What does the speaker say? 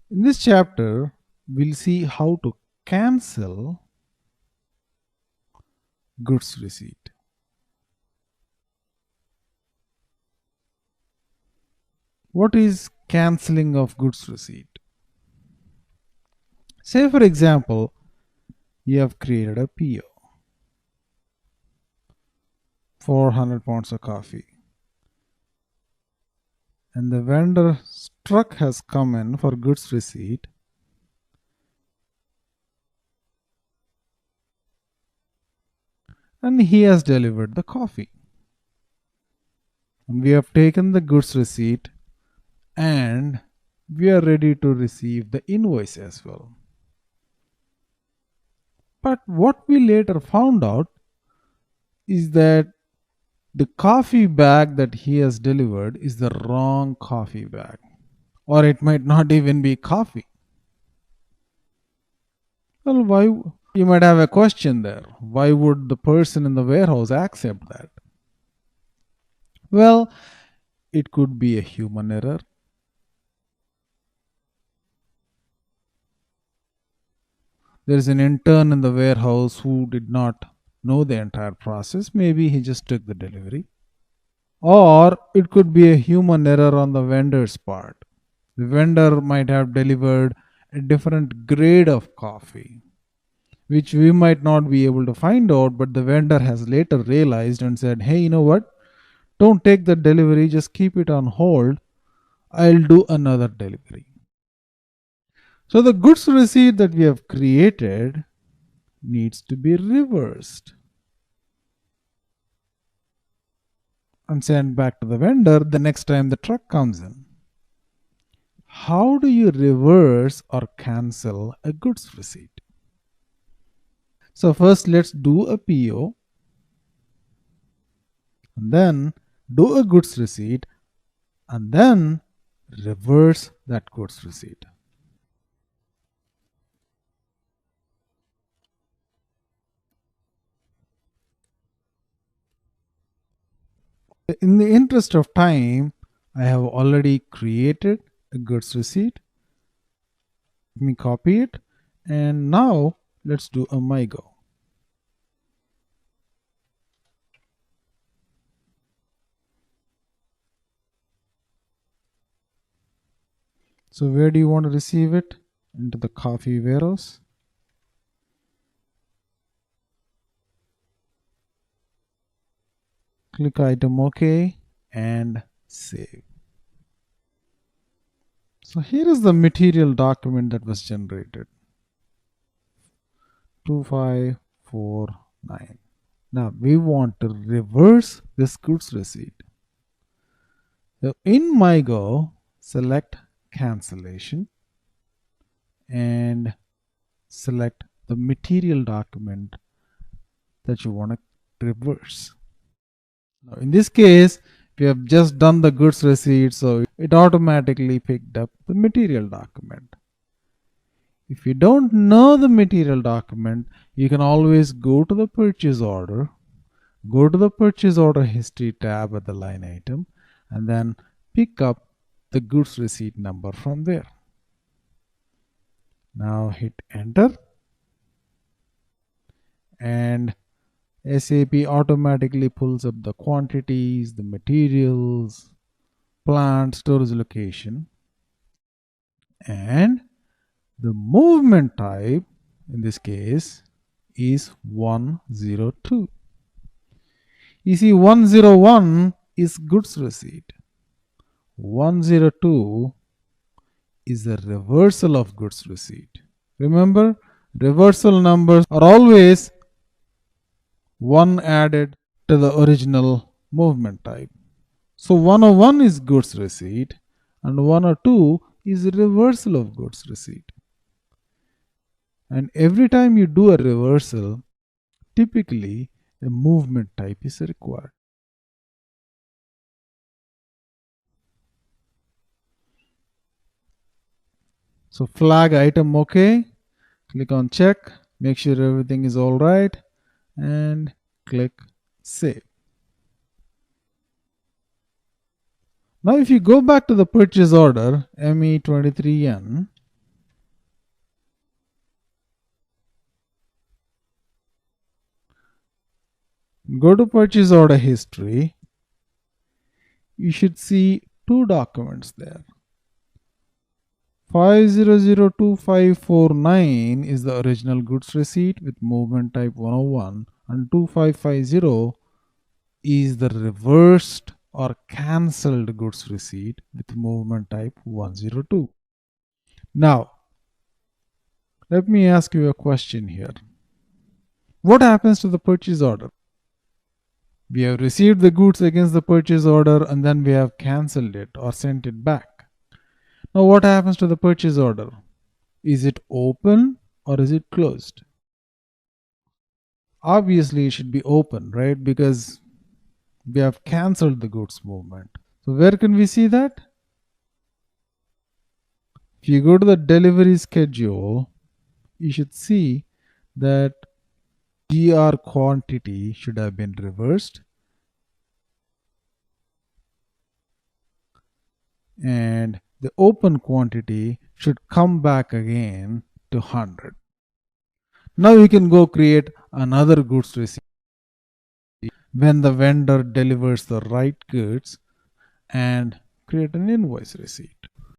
In this chapter, we'll see how to cancel goods receipt. What is canceling of goods receipt? Say, for example, you have created a PO for 100 pounds of coffee, and the vendor's truck has come in for goods receipt, and he has delivered the coffee. And we have taken the goods receipt and we are ready to receive the invoice as well. But what we later found out is that the coffee bag that he has delivered is the wrong coffee bag, or it might not even be coffee. Well, why? You might have a question there. Why would the person in the warehouse accept that? Well, it could be a human error. There is an intern in the warehouse who did not know the entire process. Maybe he just took the delivery. Or it could be a human error on the vendor's part. The vendor might have delivered a different grade of coffee, which we might not be able to find out, but the vendor has later realized and said, hey, you know what? Don't take the delivery, just keep it on hold. I'll do another delivery. So the goods receipt that we have created needs to be reversed and sent back to the vendor the next time the truck comes in. How do you reverse or cancel a goods receipt? So first let's do a PO and then do a goods receipt and then reverse that goods receipt. In the interest of time, I have already created a goods receipt. Let me copy it, and now let's do a MyGo. So where do you want to receive it? Into the coffee warehouse. Click item OK and save. So here is the material document that was generated. 2549. Now we want to reverse this goods receipt. So in MyGo, select cancellation and select the material document that you want to reverse. Now in this case, we have just done the goods receipt, so it automatically picked up the material document. If you don't know the material document, you can always go to the purchase order, go to the purchase order history tab at the line item, and then pick up the goods receipt number from there. Now hit enter and SAP automatically pulls up the quantities, the materials, plant, storage location, and the movement type in this case is 102. You see, 101 is goods receipt. 102 is a reversal of goods receipt. Remember, reversal numbers are always one added to the original movement type. So 101 is goods receipt and 102 is a reversal of goods receipt. And every time you do a reversal, typically a movement type is required. So flag item OK, click on check, make sure everything is all right, and click save. Now if you go back to the purchase order ME23N Go to purchase order history. You should see two documents there. 5002549 is the original goods receipt with movement type 101, and 2550 is the reversed or cancelled goods receipt with movement type 102. Now, let me ask you a question here. What happens to the purchase order? We have received the goods against the purchase order and then we have cancelled it or sent it back. Now, what happens to the purchase order? Is it open or is it closed? Obviously, it should be open, right? Because we have cancelled the goods movement. So, where can we see that? If you go to the delivery schedule, you should see that GR quantity should have been reversed and the open quantity should come back again to 100. Now you can go create another goods receipt when the vendor delivers the right goods and create an invoice receipt.